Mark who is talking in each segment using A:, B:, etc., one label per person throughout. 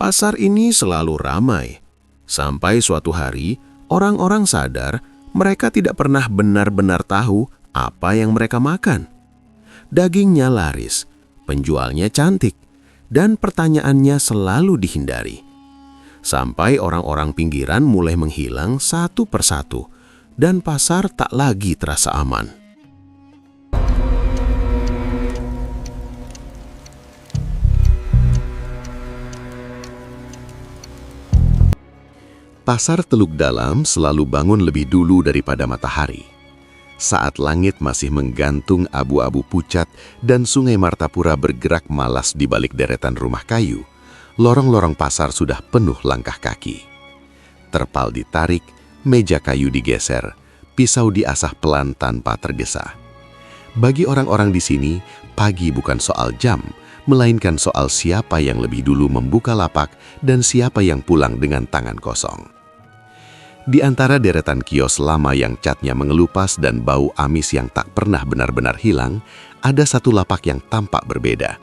A: Pasar ini selalu ramai. Sampai suatu hari, orang-orang sadar mereka tidak pernah benar-benar tahu apa yang mereka makan. Dagingnya laris, penjualnya cantik, dan pertanyaannya selalu dihindari. Sampai orang-orang pinggiran mulai menghilang satu persatu, dan pasar tak lagi terasa aman.
B: Pasar Teluk Dalam selalu bangun lebih dulu daripada matahari. Saat langit masih menggantung abu-abu pucat dan Sungai Martapura bergerak malas di balik deretan rumah kayu, lorong-lorong pasar sudah penuh langkah kaki. Terpal ditarik, meja kayu digeser, pisau diasah pelan tanpa tergesa. Bagi orang-orang di sini, pagi bukan soal jam, melainkan soal siapa yang lebih dulu membuka lapak dan siapa yang pulang dengan tangan kosong. Di antara deretan kios lama yang catnya mengelupas dan bau amis yang tak pernah benar-benar hilang, ada satu lapak yang tampak berbeda.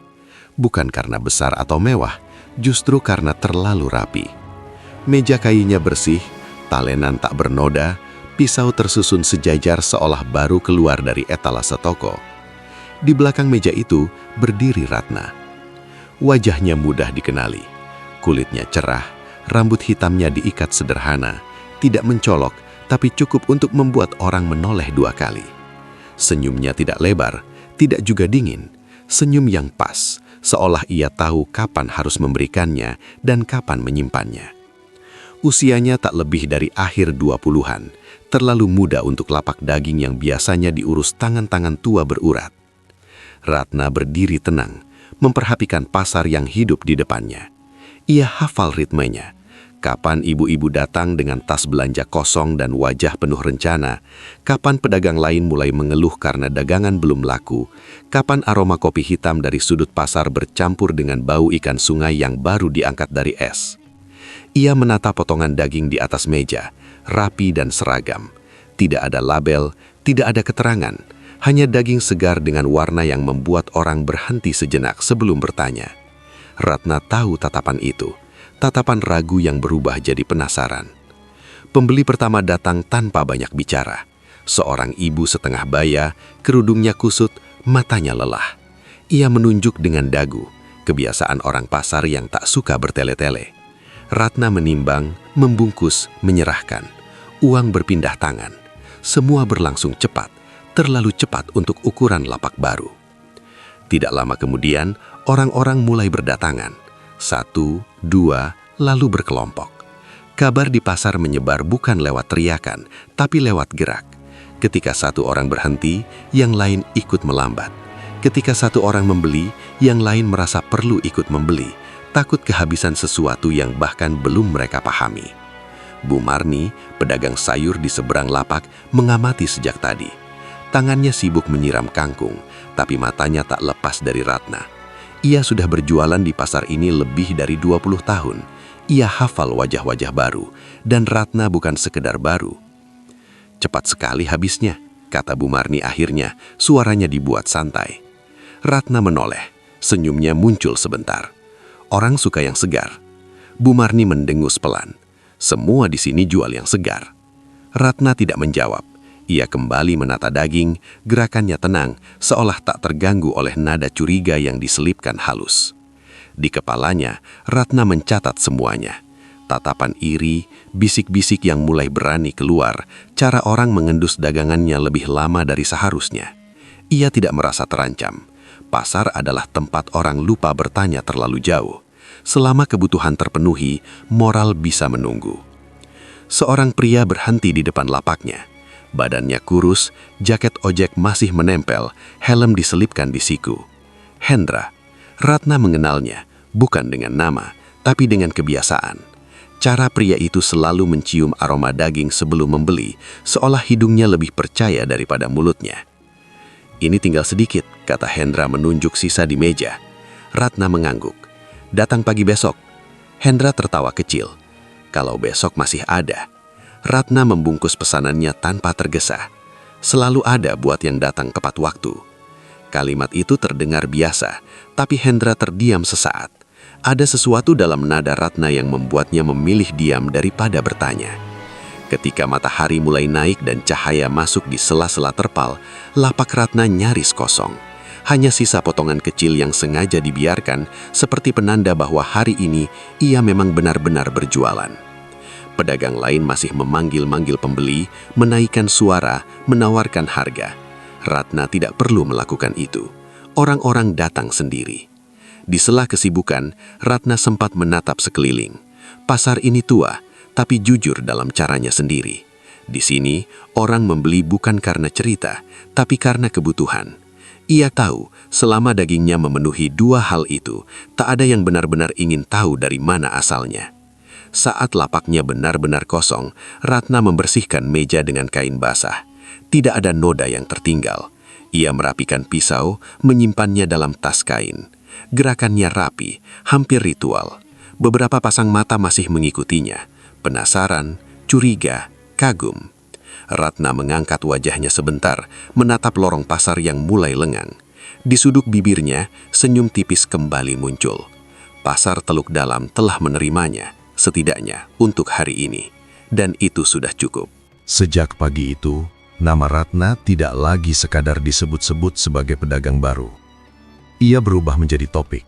B: Bukan karena besar atau mewah, justru karena terlalu rapi. Meja kayunya bersih, talenan tak bernoda, pisau tersusun sejajar seolah baru keluar dari etalase toko. Di belakang meja itu berdiri Ratna. Wajahnya mudah dikenali. Kulitnya cerah, rambut hitamnya diikat sederhana, tidak mencolok, tapi cukup untuk membuat orang menoleh dua kali. Senyumnya tidak lebar, tidak juga dingin. Senyum yang pas, seolah ia tahu kapan harus memberikannya dan kapan menyimpannya. Usianya tak lebih dari akhir 20-an, terlalu muda untuk lapak daging yang biasanya diurus tangan-tangan tua berurat. Ratna berdiri tenang, memperhatikan pasar yang hidup di depannya. Ia hafal ritmenya. Kapan ibu-ibu datang dengan tas belanja kosong dan wajah penuh rencana, kapan pedagang lain mulai mengeluh karena dagangan belum laku, kapan aroma kopi hitam dari sudut pasar bercampur dengan bau ikan sungai yang baru diangkat dari es. Ia menata potongan daging di atas meja, rapi dan seragam. Tidak ada label, tidak ada keterangan, hanya daging segar dengan warna yang membuat orang berhenti sejenak sebelum bertanya. Ratna tahu tatapan itu. Tatapan ragu yang berubah jadi penasaran. Pembeli pertama datang tanpa banyak bicara. Seorang ibu setengah baya, kerudungnya kusut, matanya lelah. Ia menunjuk dengan dagu, kebiasaan orang pasar yang tak suka bertele-tele. Ratna menimbang, membungkus, menyerahkan. Uang berpindah tangan. Semua berlangsung cepat, terlalu cepat untuk ukuran lapak baru. Tidak lama kemudian, orang-orang mulai berdatangan. 1, 2, lalu berkelompok. Kabar di pasar menyebar bukan lewat teriakan, tapi lewat gerak. Ketika satu orang berhenti, yang lain ikut melambat. Ketika satu orang membeli, yang lain merasa perlu ikut membeli, takut kehabisan sesuatu yang bahkan belum mereka pahami. Bu Marni, pedagang sayur di seberang lapak, mengamati sejak tadi. Tangannya sibuk menyiram kangkung, tapi matanya tak lepas dari Ratna. Ia sudah berjualan di pasar ini lebih dari 20 tahun. Ia hafal wajah-wajah baru, dan Ratna bukan sekedar baru. Cepat sekali habisnya, kata Bu Marni akhirnya, suaranya dibuat santai. Ratna menoleh, senyumnya muncul sebentar. Orang suka yang segar. Bu Marni mendengus pelan. Semua di sini jual yang segar. Ratna tidak menjawab. Ia kembali menata daging, gerakannya tenang, seolah tak terganggu oleh nada curiga yang diselipkan halus. Di kepalanya, Ratna mencatat semuanya. Tatapan iri, bisik-bisik yang mulai berani keluar, cara orang mengendus dagangannya lebih lama dari seharusnya. Ia tidak merasa terancam. Pasar adalah tempat orang lupa bertanya terlalu jauh. Selama kebutuhan terpenuhi, moral bisa menunggu. Seorang pria berhenti di depan lapaknya. Badannya kurus, jaket ojek masih menempel, helm diselipkan di siku. Hendra. Ratna mengenalnya, bukan dengan nama, tapi dengan kebiasaan. Cara pria itu selalu mencium aroma daging sebelum membeli, seolah hidungnya lebih percaya daripada mulutnya. Ini tinggal sedikit, kata Hendra menunjuk sisa di meja. Ratna mengangguk. Datang pagi besok. Hendra tertawa kecil. Kalau besok masih ada. Ratna membungkus pesanannya tanpa tergesa. Selalu ada buat yang datang tepat waktu. Kalimat itu terdengar biasa, tapi Hendra terdiam sesaat. Ada sesuatu dalam nada Ratna yang membuatnya memilih diam daripada bertanya. Ketika matahari mulai naik dan cahaya masuk di sela-sela terpal, lapak Ratna nyaris kosong. Hanya sisa potongan kecil yang sengaja dibiarkan seperti penanda bahwa hari ini ia memang benar-benar berjualan. Pedagang lain masih memanggil-manggil pembeli, menaikkan suara, menawarkan harga. Ratna tidak perlu melakukan itu. Orang-orang datang sendiri. Di sela kesibukan, Ratna sempat menatap sekeliling. Pasar ini tua, tapi jujur dalam caranya sendiri. Di sini, orang membeli bukan karena cerita, tapi karena kebutuhan. Ia tahu, selama dagingnya memenuhi dua hal itu, tak ada yang benar-benar ingin tahu dari mana asalnya. Saat lapaknya benar-benar kosong, Ratna membersihkan meja dengan kain basah. Tidak ada noda yang tertinggal. Ia merapikan pisau, menyimpannya dalam tas kain. Gerakannya rapi, hampir ritual. Beberapa pasang mata masih mengikutinya. Penasaran, curiga, kagum. Ratna mengangkat wajahnya sebentar, menatap lorong pasar yang mulai lengang. Di sudut bibirnya, senyum tipis kembali muncul. Pasar Teluk Dalam telah menerimanya, setidaknya untuk hari ini. Dan itu sudah cukup.
C: Sejak pagi itu, nama Ratna tidak lagi sekadar disebut-sebut sebagai pedagang baru. Ia berubah menjadi topik.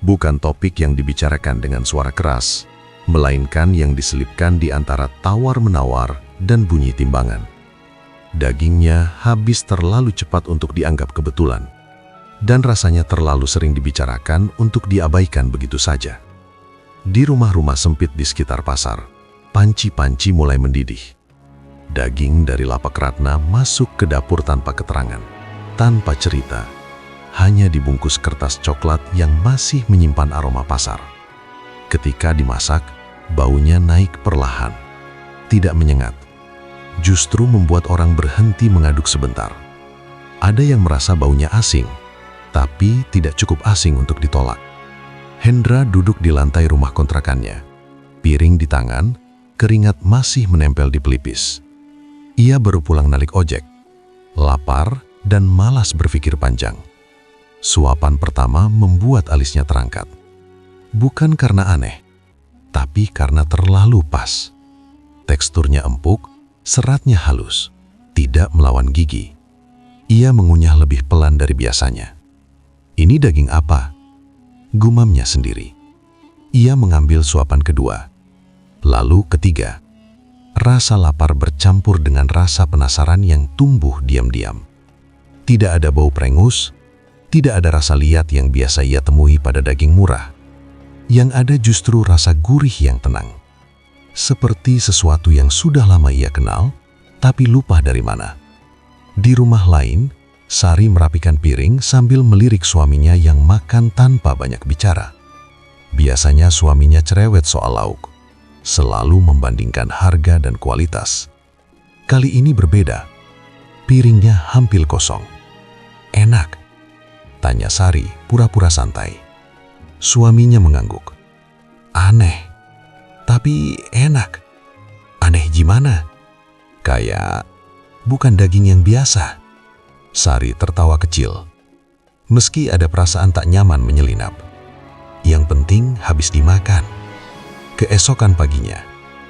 C: Bukan topik yang dibicarakan dengan suara keras, melainkan yang diselipkan di antara tawar-menawar dan bunyi timbangan. Dagingnya habis terlalu cepat untuk dianggap kebetulan, dan rasanya terlalu sering dibicarakan untuk diabaikan begitu saja. Di rumah-rumah sempit di sekitar pasar, panci-panci mulai mendidih. Daging dari lapak Ratna masuk ke dapur tanpa keterangan, tanpa cerita, hanya dibungkus kertas coklat yang masih menyimpan aroma pasar. Ketika dimasak, baunya naik perlahan, tidak menyengat, justru membuat orang berhenti mengaduk sebentar. Ada yang merasa baunya asing, tapi tidak cukup asing untuk ditolak. Hendra duduk di lantai rumah kontrakannya, piring di tangan, keringat masih menempel di pelipis. Ia baru pulang naik ojek, lapar dan malas berpikir panjang. Suapan pertama membuat alisnya terangkat. Bukan karena aneh, tapi karena terlalu pas. Teksturnya empuk, seratnya halus, tidak melawan gigi. Ia mengunyah lebih pelan dari biasanya. Ini daging apa? Gumamnya sendiri. Ia mengambil suapan kedua, lalu ketiga. Rasa lapar bercampur dengan rasa penasaran yang tumbuh diam-diam. Tidak ada bau prengus, tidak ada rasa liat yang biasa ia temui pada daging murah. Yang ada justru rasa gurih yang tenang. Seperti sesuatu yang sudah lama ia kenal, tapi lupa dari mana. Di rumah lain, Sari merapikan piring sambil melirik suaminya yang makan tanpa banyak bicara. Biasanya suaminya cerewet soal lauk, selalu membandingkan harga dan kualitas. Kali ini berbeda. Piringnya hampir kosong. Enak? Tanya Sari, pura-pura santai. Suaminya mengangguk. Aneh, tapi enak. Aneh gimana? Kayak bukan daging yang biasa. Sari tertawa kecil. Meski ada perasaan tak nyaman menyelinap. Yang penting habis dimakan. Keesokan paginya,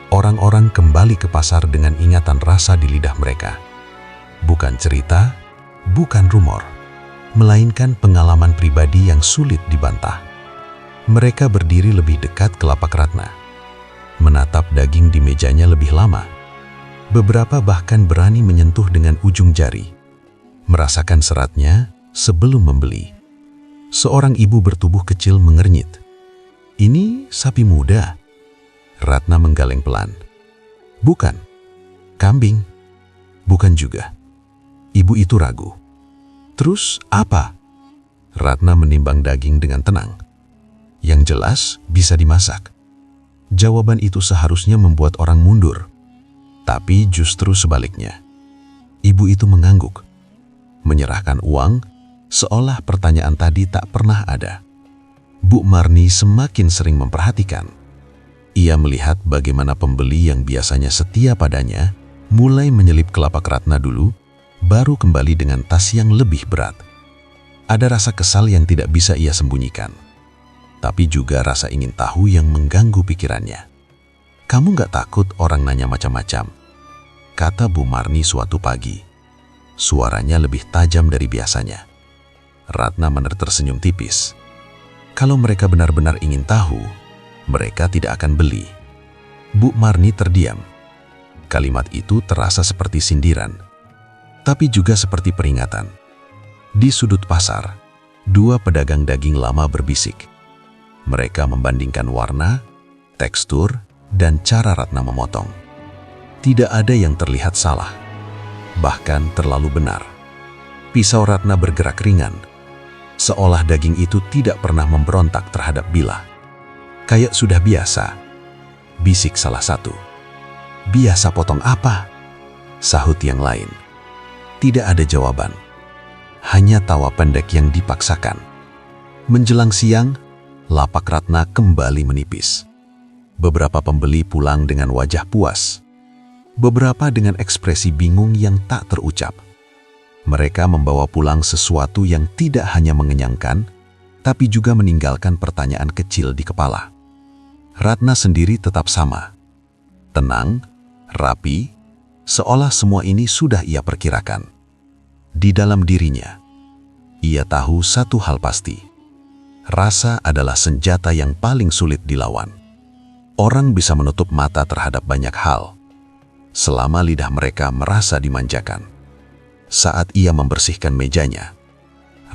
C: orang-orang kembali ke pasar dengan ingatan rasa di lidah mereka. Bukan cerita, bukan rumor, melainkan pengalaman pribadi yang sulit dibantah. Mereka berdiri lebih dekat ke lapak Ratna, menatap daging di mejanya lebih lama. Beberapa bahkan berani menyentuh dengan ujung jari, merasakan seratnya sebelum membeli. Seorang ibu bertubuh kecil mengernyit. Ini sapi muda. Ratna menggaleng pelan. Bukan. Kambing. Bukan juga. Ibu itu ragu. Terus apa? Ratna menimbang daging dengan tenang. Yang jelas bisa dimasak. Jawaban itu seharusnya membuat orang mundur. Tapi justru sebaliknya. Ibu itu mengangguk. Menyerahkan uang, seolah pertanyaan tadi tak pernah ada. Bu Marni semakin sering memperhatikan. Ia melihat bagaimana pembeli yang biasanya setia padanya mulai menyelip ke lapak Ratna dulu, baru kembali dengan tas yang lebih berat. Ada rasa kesal yang tidak bisa ia sembunyikan. tapi juga rasa ingin tahu yang mengganggu pikirannya. "Kamu nggak takut orang nanya macam-macam?" kata Bu Marni suatu pagi. Suaranya lebih tajam dari biasanya. Ratna tersenyum tipis. Kalau mereka benar-benar ingin tahu, mereka tidak akan beli. Bu Marni terdiam. Kalimat itu terasa seperti sindiran, tapi juga seperti peringatan. Di sudut pasar, dua pedagang daging lama berbisik. Mereka membandingkan warna, tekstur, dan cara Ratna memotong. Tidak ada yang terlihat salah, bahkan terlalu benar. Pisau Ratna bergerak ringan, seolah daging itu tidak pernah memberontak terhadap bilah. "Kayak sudah biasa," bisik salah satu. "Biasa potong apa?" sahut yang lain. Tidak ada jawaban, hanya tawa pendek yang dipaksakan. Menjelang siang, lapak Ratna kembali menipis. Beberapa pembeli pulang dengan wajah puas, beberapa dengan ekspresi bingung yang tak terucap. Mereka membawa pulang sesuatu yang tidak hanya mengenyangkan, tapi juga meninggalkan pertanyaan kecil di kepala. Ratna sendiri tetap sama, tenang, rapi, seolah semua ini sudah ia perkirakan. Di dalam dirinya, ia tahu satu hal pasti. Rasa adalah senjata yang paling sulit dilawan. Orang bisa menutup mata terhadap banyak hal, selama lidah mereka merasa dimanjakan. Saat ia membersihkan mejanya,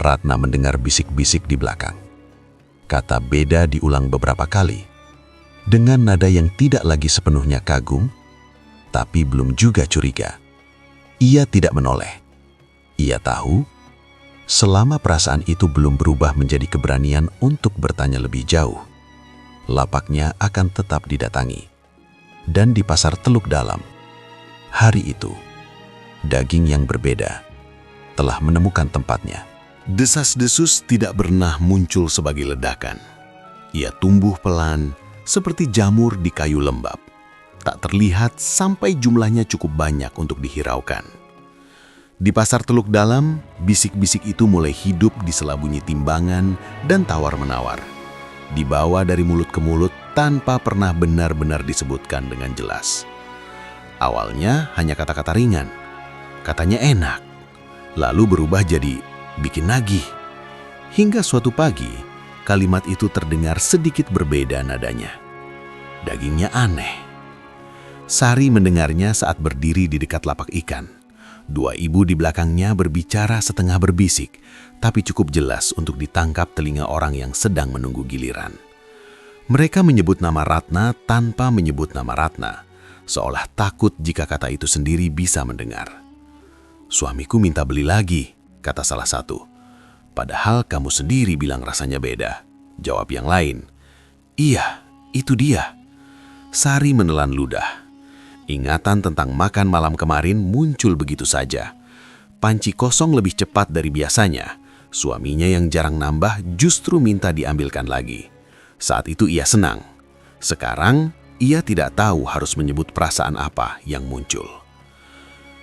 C: Ratna mendengar bisik-bisik di belakang. Kata "beda" diulang beberapa kali, dengan nada yang tidak lagi sepenuhnya kagum, tapi belum juga curiga. Ia tidak menoleh. Ia tahu, selama perasaan itu belum berubah menjadi keberanian untuk bertanya lebih jauh, lapaknya akan tetap didatangi. Dan di pasar Teluk Dalam, hari itu, daging yang berbeda telah menemukan tempatnya.
A: Desas-desus tidak pernah muncul sebagai ledakan. Ia tumbuh pelan seperti jamur di kayu lembab. Tak terlihat sampai jumlahnya cukup banyak untuk dihiraukan. Di pasar Teluk Dalam, bisik-bisik itu mulai hidup di sela bunyi timbangan dan tawar-menawar. Dibawa dari mulut ke mulut tanpa pernah benar-benar disebutkan dengan jelas. Awalnya hanya kata-kata ringan, katanya enak, lalu berubah jadi bikin nagih. Hingga suatu pagi, kalimat itu terdengar sedikit berbeda nadanya. Dagingnya aneh. Sari mendengarnya saat berdiri di dekat lapak ikan. Dua ibu di belakangnya berbicara setengah berbisik, tapi cukup jelas untuk ditangkap telinga orang yang sedang menunggu giliran. Mereka menyebut nama Ratna tanpa menyebut nama Ratna, seolah takut jika kata itu sendiri bisa mendengar. "Suamiku minta beli lagi," kata salah satu. "Padahal kamu sendiri bilang rasanya beda," jawab yang lain. "Iya, itu dia." Sari menelan ludah. Ingatan tentang makan malam kemarin muncul begitu saja. Panci kosong lebih cepat dari biasanya. Suaminya yang jarang nambah justru minta diambilkan lagi. Saat itu ia senang. Sekarang ia tidak tahu harus menyebut perasaan apa yang muncul.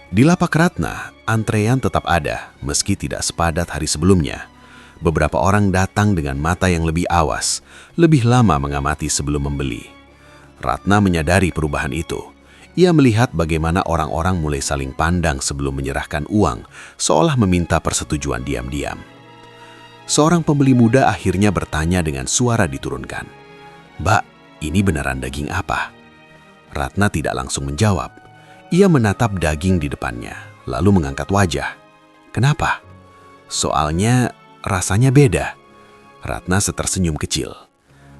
A: Di lapak Ratna, antrean tetap ada meski tidak sepadat hari sebelumnya. Beberapa orang datang dengan mata yang lebih awas, lebih lama mengamati sebelum membeli. Ratna menyadari perubahan itu. Ia melihat bagaimana orang-orang mulai saling pandang sebelum menyerahkan uang, seolah meminta persetujuan diam-diam. Seorang pembeli muda akhirnya bertanya dengan suara diturunkan, "Mbak, ini beneran daging apa?" Ratna tidak langsung menjawab. Ia menatap daging di depannya, lalu mengangkat wajah. "Kenapa?" "Soalnya rasanya beda." Ratna setersenyum kecil.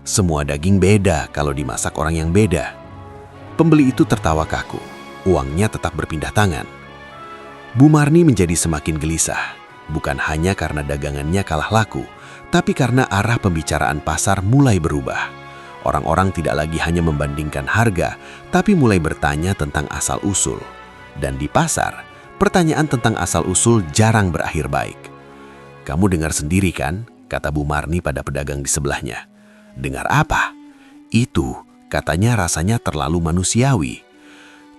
A: "Semua daging beda kalau dimasak orang yang beda." Pembeli itu tertawa kaku. Uangnya tetap berpindah tangan. Bu Marni menjadi semakin gelisah, bukan hanya karena dagangannya kalah laku, tapi karena arah pembicaraan pasar mulai berubah. Orang-orang tidak lagi hanya membandingkan harga, tapi mulai bertanya tentang asal-usul. Dan di pasar, pertanyaan tentang asal-usul jarang berakhir baik. "Kamu dengar sendiri kan?" kata Bu Marni pada pedagang di sebelahnya. "Dengar apa?" "Itu," katanya, rasanya terlalu manusiawi.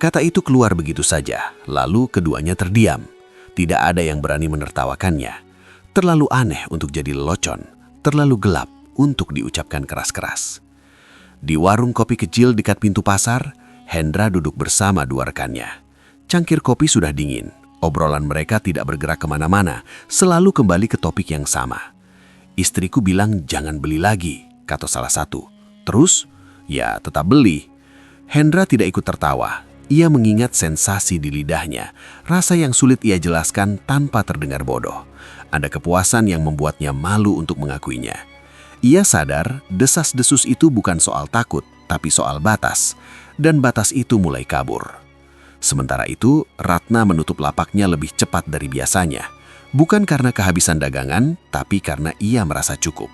A: Kata itu keluar begitu saja, lalu keduanya terdiam. Tidak ada yang berani menertawakannya. Terlalu aneh untuk jadi lelucon, terlalu gelap
D: untuk diucapkan keras-keras. Di warung kopi kecil dekat pintu pasar, Hendra duduk bersama dua rekannya. Cangkir kopi sudah dingin, obrolan mereka tidak bergerak kemana-mana, selalu kembali ke topik yang sama. Istriku bilang jangan beli lagi, kata salah satu. Terus, ya tetap beli. Hendra tidak ikut tertawa. Ia mengingat sensasi di lidahnya, rasa yang sulit ia jelaskan tanpa terdengar bodoh. Ada kepuasan yang membuatnya malu untuk mengakuinya. Ia sadar desas-desus itu bukan soal takut, tapi soal batas. Dan batas itu mulai kabur. Sementara itu, Ratna menutup lapaknya lebih cepat dari biasanya. Bukan karena kehabisan dagangan, tapi karena ia merasa cukup.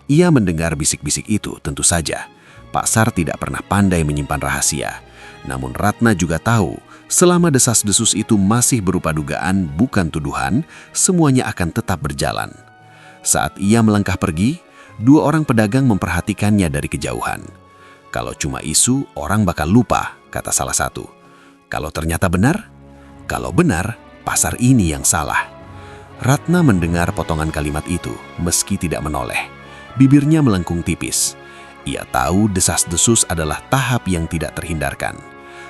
D: Ia mendengar bisik-bisik itu, tentu saja. Pak Sar tidak pernah pandai menyimpan rahasia. Namun Ratna juga tahu, selama desas-desus itu masih berupa dugaan bukan tuduhan, semuanya akan tetap berjalan. Saat ia melangkah pergi, dua orang pedagang memperhatikannya dari kejauhan. Kalau cuma isu, orang bakal lupa, kata salah satu. Kalau ternyata benar? Kalau benar, pasar ini yang salah. Ratna mendengar potongan kalimat itu, meski tidak menoleh. Bibirnya melengkung tipis. Ia tahu desas-desus adalah tahap yang tidak terhindarkan.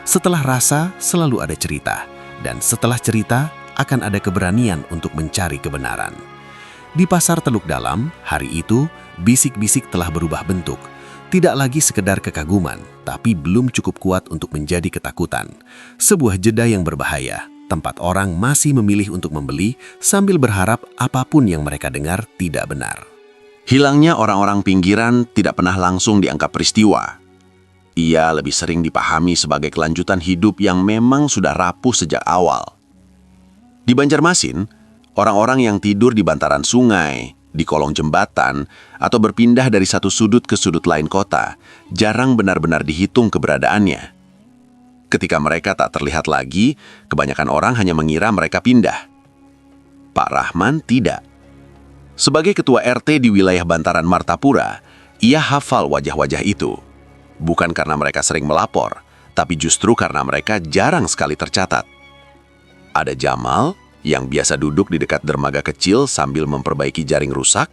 D: Setelah rasa, selalu ada cerita. Dan setelah cerita, akan ada keberanian untuk mencari kebenaran. Di pasar Teluk Dalam, hari itu, bisik-bisik telah berubah bentuk. Tidak lagi sekedar kekaguman, tapi belum cukup kuat untuk menjadi ketakutan. Sebuah jeda yang berbahaya, tempat orang masih memilih untuk membeli sambil berharap apapun yang mereka dengar tidak benar.
B: Hilangnya orang-orang pinggiran tidak pernah langsung dianggap peristiwa. Ia lebih sering dipahami sebagai kelanjutan hidup yang memang sudah rapuh sejak awal. Di Banjarmasin, orang-orang yang tidur di bantaran sungai, di kolong jembatan, atau berpindah dari satu sudut ke sudut lain kota, jarang benar-benar dihitung keberadaannya. Ketika mereka tak terlihat lagi, kebanyakan orang hanya mengira mereka pindah. Pak Rahman tidak. Sebagai ketua RT di wilayah Bantaran Martapura, ia hafal wajah-wajah itu. Bukan karena mereka sering melapor, tapi justru karena mereka jarang sekali tercatat. Ada Jamal yang biasa duduk di dekat dermaga kecil sambil memperbaiki jaring rusak.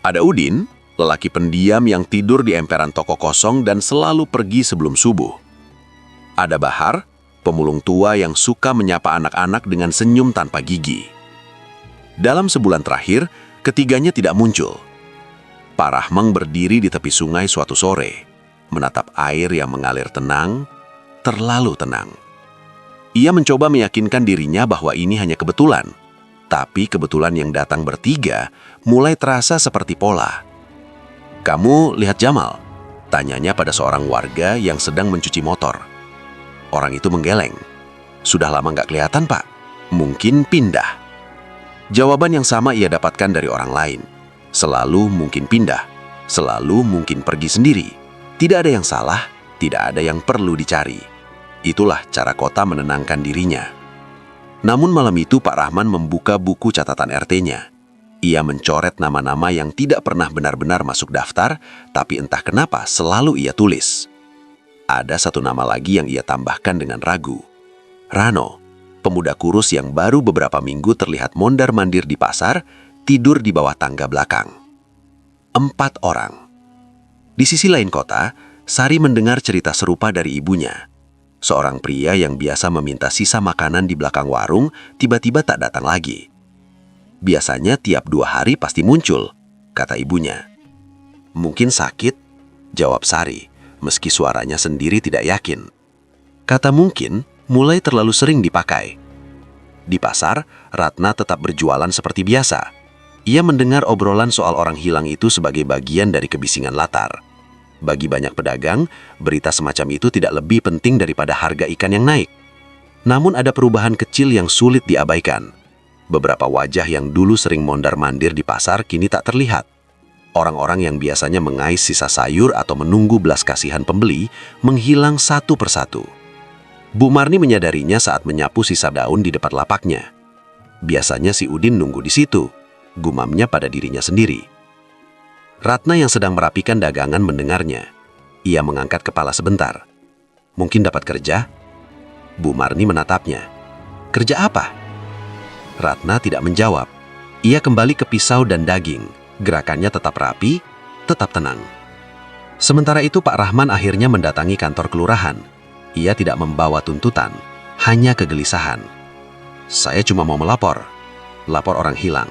B: Ada Udin, lelaki pendiam yang tidur di emperan toko kosong dan selalu pergi sebelum subuh. Ada Bahar, pemulung tua yang suka menyapa anak-anak dengan senyum tanpa gigi. Dalam sebulan terakhir, ketiganya tidak muncul. Pak Rahmang berdiri di tepi sungai suatu sore, menatap air yang mengalir tenang, terlalu tenang. Ia mencoba meyakinkan dirinya bahwa ini hanya kebetulan, tapi kebetulan yang datang bertiga mulai terasa seperti pola. "Kamu lihat Jamal?" tanyanya pada seorang warga yang sedang mencuci motor. Orang itu menggeleng. "Sudah lama nggak kelihatan, Pak. Mungkin pindah." Jawaban yang sama ia dapatkan dari orang lain. Selalu mungkin pindah, selalu mungkin pergi sendiri. Tidak ada yang salah, tidak ada yang perlu dicari. Itulah cara kota menenangkan dirinya. Namun malam itu Pak Rahman membuka buku catatan RT-nya. Ia mencoret nama-nama yang tidak pernah benar-benar masuk daftar, tapi entah kenapa selalu ia tulis. Ada satu nama lagi yang ia tambahkan dengan ragu. Rano, pemuda kurus yang baru beberapa minggu terlihat mondar-mandir di pasar, tidur di bawah tangga belakang. 4 orang. Di sisi lain kota, Sari mendengar cerita serupa dari ibunya. Seorang pria yang biasa meminta sisa makanan di belakang warung, tiba-tiba tak datang lagi. Biasanya tiap 2 hari pasti muncul, kata ibunya. Mungkin sakit, jawab Sari, meski suaranya sendiri tidak yakin. Kata mungkin mulai terlalu sering dipakai. Di pasar, Ratna tetap berjualan seperti biasa. Ia mendengar obrolan soal orang hilang itu sebagai bagian dari kebisingan latar. Bagi banyak pedagang, berita semacam itu tidak lebih penting daripada harga ikan yang naik. Namun ada perubahan kecil yang sulit diabaikan. Beberapa wajah yang dulu sering mondar-mandir di pasar kini tak terlihat. Orang-orang yang biasanya mengais sisa sayur atau menunggu belas kasihan pembeli menghilang satu persatu. Bu Marni menyadarinya saat menyapu sisa daun di depan lapaknya. Biasanya si Udin nunggu di situ. Gumamnya pada dirinya sendiri. Ratna yang sedang merapikan dagangan mendengarnya. Ia mengangkat kepala sebentar. Mungkin dapat kerja? Bu Marni menatapnya. Kerja apa? Ratna tidak menjawab. Ia kembali ke pisau dan daging. Gerakannya tetap rapi,
D: tetap tenang. Sementara itu Pak Rahman akhirnya mendatangi kantor kelurahan. Ia tidak membawa tuntutan, hanya kegelisahan. "Saya cuma mau melapor. Lapor orang hilang."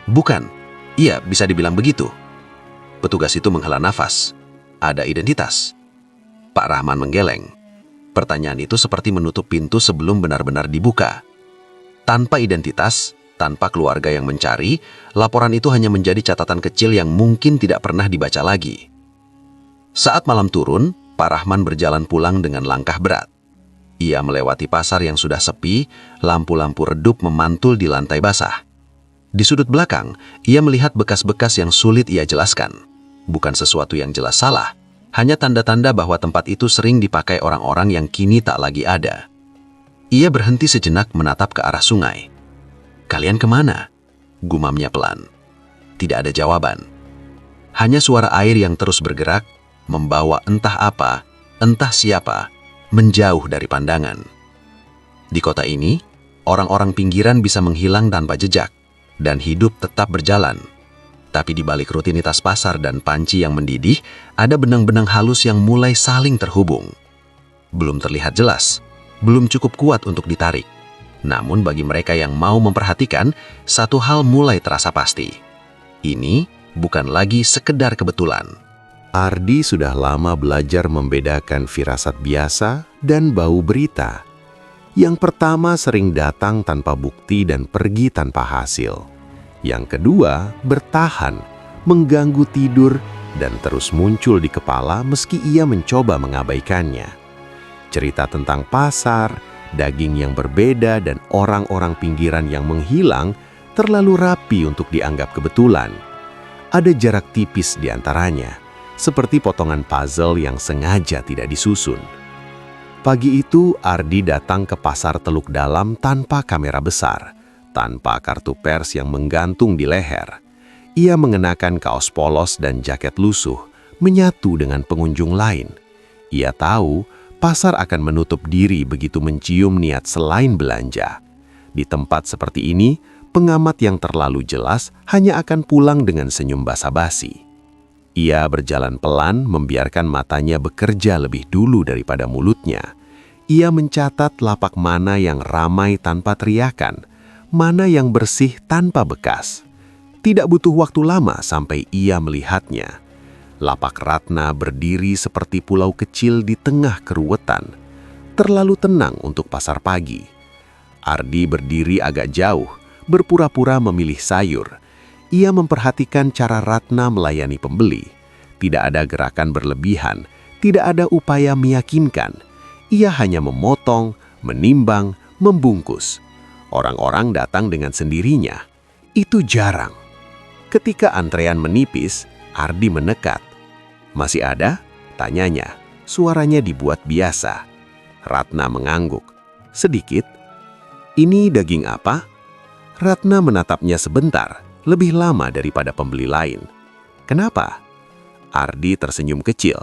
D: "Bukan, iya bisa dibilang begitu." Petugas itu menghela nafas. "Ada identitas?" Pak Rahman menggeleng. Pertanyaan itu seperti menutup pintu sebelum benar-benar dibuka. Tanpa identitas, tanpa keluarga yang mencari, laporan itu hanya menjadi catatan kecil yang mungkin tidak pernah dibaca lagi. Saat malam turun, Pak Rahman berjalan pulang dengan langkah berat. Ia melewati pasar yang sudah sepi, lampu-lampu redup memantul di lantai basah. Di sudut belakang, ia melihat bekas-bekas yang sulit ia jelaskan. Bukan sesuatu yang jelas salah, hanya tanda-tanda bahwa tempat itu sering dipakai orang-orang yang kini tak lagi ada. Ia berhenti sejenak menatap ke arah sungai. "Kalian kemana?" gumamnya pelan. Tidak ada jawaban. Hanya suara air yang terus bergerak, membawa entah apa, entah siapa, menjauh dari pandangan. Di kota ini, orang-orang pinggiran bisa menghilang tanpa jejak, dan hidup tetap berjalan. Tapi di balik rutinitas pasar dan panci yang mendidih, ada benang-benang halus yang mulai saling terhubung. Belum terlihat jelas, belum cukup kuat untuk ditarik. Namun bagi mereka yang mau memperhatikan, satu hal mulai terasa pasti. Ini bukan lagi sekedar kebetulan.
B: Ardi sudah lama belajar membedakan firasat biasa dan bau berita. Yang pertama sering datang tanpa bukti dan pergi tanpa hasil. Yang kedua bertahan, mengganggu tidur, dan terus muncul di kepala meski ia mencoba mengabaikannya. Cerita tentang pasar, daging yang berbeda, dan orang-orang pinggiran yang menghilang terlalu rapi untuk dianggap kebetulan. Ada jarak tipis di antaranya, seperti potongan puzzle yang sengaja tidak disusun. Pagi itu, Ardi datang ke pasar Teluk Dalam tanpa kamera besar, tanpa kartu pers yang menggantung di leher. Ia mengenakan kaos polos dan jaket lusuh, menyatu dengan pengunjung lain. Ia tahu pasar akan menutup diri begitu mencium niat selain belanja. Di tempat seperti ini, pengamat yang terlalu jelas hanya akan pulang dengan senyum basa-basi. Ia berjalan pelan, membiarkan matanya bekerja lebih dulu daripada mulutnya. Ia mencatat lapak mana yang ramai tanpa teriakan, mana yang bersih tanpa bekas. Tidak butuh waktu lama sampai ia melihatnya. Lapak Ratna berdiri seperti pulau kecil di tengah keruwetan. Terlalu tenang untuk pasar pagi. Ardi berdiri agak jauh, berpura-pura memilih sayur. Ia memperhatikan cara Ratna melayani pembeli. Tidak ada gerakan berlebihan, tidak ada upaya meyakinkan. Ia hanya memotong, menimbang, membungkus. Orang-orang datang dengan sendirinya. Itu jarang. Ketika antrean menipis, Ardi menekat. "Masih ada?" tanyanya. Suaranya dibuat biasa. Ratna mengangguk. "Sedikit." "Ini daging apa?" Ratna menatapnya sebentar, lebih lama daripada pembeli lain. "Kenapa?" Ardi tersenyum kecil.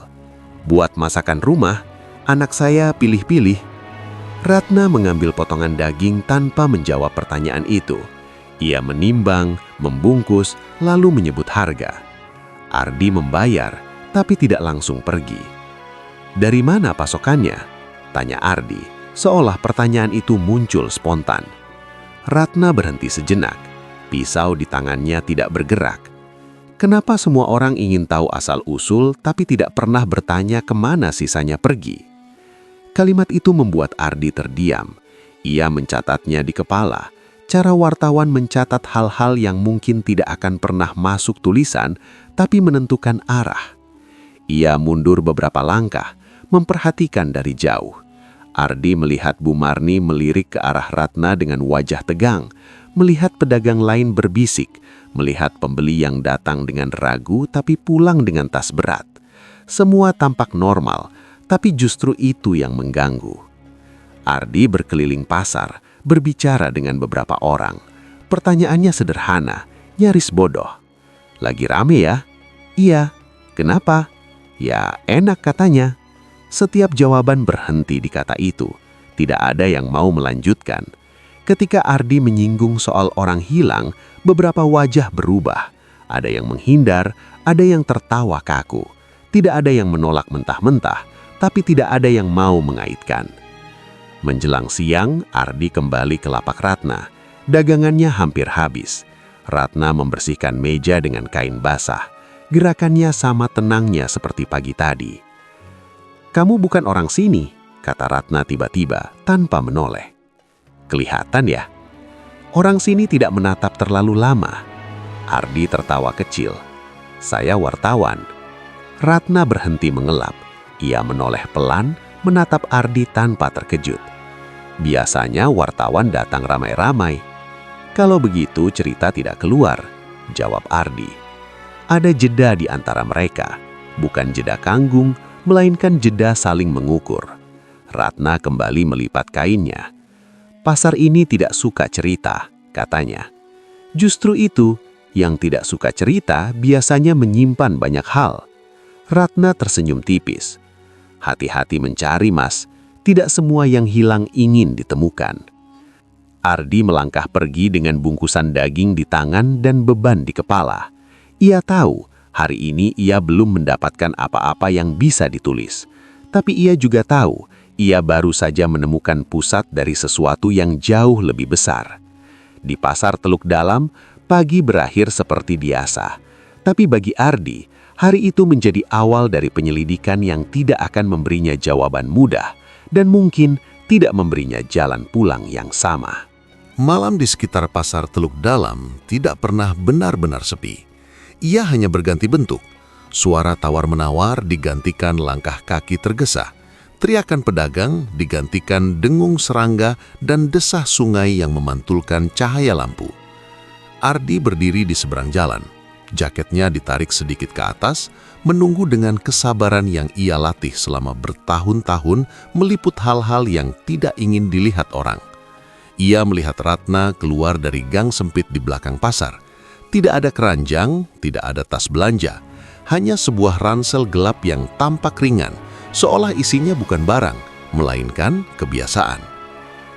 B: "Buat masakan rumah, anak saya pilih-pilih." Ratna mengambil potongan daging tanpa menjawab pertanyaan itu. Ia menimbang, membungkus, lalu menyebut harga. Ardi membayar, tapi tidak langsung pergi. "Dari mana pasokannya?" tanya Ardi, seolah pertanyaan itu muncul spontan. Ratna berhenti sejenak. Pisau di tangannya tidak bergerak. Kenapa semua orang ingin tahu asal-usul tapi tidak pernah bertanya kemana sisanya pergi? Kalimat itu membuat Ardi terdiam. Ia mencatatnya di kepala. Cara wartawan mencatat hal-hal yang mungkin tidak akan pernah masuk tulisan, tapi menentukan arah. Ia mundur beberapa langkah, memperhatikan dari jauh. Ardi melihat Bu Marni melirik ke arah Ratna dengan wajah tegang, melihat pedagang lain berbisik, melihat pembeli yang datang dengan ragu tapi pulang dengan tas berat. Semua tampak normal, tapi justru itu yang mengganggu. Ardi berkeliling pasar, berbicara dengan beberapa orang. Pertanyaannya sederhana, nyaris bodoh. "Lagi rame ya?" "Iya." "Kenapa?" "Ya, enak katanya." Setiap jawaban berhenti di kata itu. Tidak ada yang mau melanjutkan. Ketika Ardi menyinggung soal orang hilang, beberapa wajah berubah. Ada yang menghindar,
D: Ada yang tertawa kaku, tidak ada yang menolak mentah-mentah, tapi tidak ada yang mau mengaitkan. Menjelang siang, Ardi kembali ke lapak Ratna. Dagangannya hampir habis. Ratna membersihkan meja dengan kain basah. Gerakannya sama tenangnya seperti pagi tadi. "Kamu bukan orang sini," kata Ratna tiba-tiba tanpa menoleh. "Kelihatan ya?" Orang sini tidak menatap terlalu lama. Ardi tertawa kecil. "Saya wartawan." Ratna berhenti mengelap. Ia menoleh pelan, menatap Ardi tanpa terkejut. Biasanya wartawan datang ramai-ramai. "Kalau begitu cerita tidak keluar," jawab Ardi. Ada jeda di antara mereka, bukan jeda kanggung, melainkan jeda saling mengukur. Ratna kembali melipat kainnya. "Pasar ini tidak suka cerita," katanya. "Justru itu, yang tidak suka cerita biasanya menyimpan banyak hal." Ratna tersenyum tipis. "Hati-hati mencari, Mas. Tidak semua yang hilang ingin ditemukan." Ardi melangkah pergi dengan bungkusan daging di tangan dan beban di kepala. Ia tahu hari ini ia belum mendapatkan apa-apa yang bisa ditulis. Tapi ia juga tahu ia baru saja menemukan pusat dari sesuatu yang jauh lebih besar. Di pasar Teluk Dalam, pagi berakhir seperti biasa. Tapi bagi Ardi, hari itu menjadi awal dari penyelidikan yang tidak akan memberinya jawaban mudah dan mungkin tidak memberinya jalan pulang yang sama.
C: Malam di sekitar pasar Teluk Dalam tidak pernah benar-benar sepi. Ia hanya berganti bentuk. Suara tawar-menawar digantikan langkah kaki tergesa. Teriakan pedagang digantikan dengung serangga dan desah sungai yang memantulkan cahaya lampu. Ardi berdiri di seberang jalan. Jaketnya ditarik sedikit ke atas, menunggu dengan kesabaran yang ia latih selama bertahun-tahun meliput hal-hal yang tidak ingin dilihat orang. Ia melihat Ratna keluar dari gang sempit di belakang pasar. Tidak ada keranjang, tidak ada tas belanja, hanya sebuah ransel gelap yang tampak ringan, seolah isinya bukan barang, melainkan kebiasaan.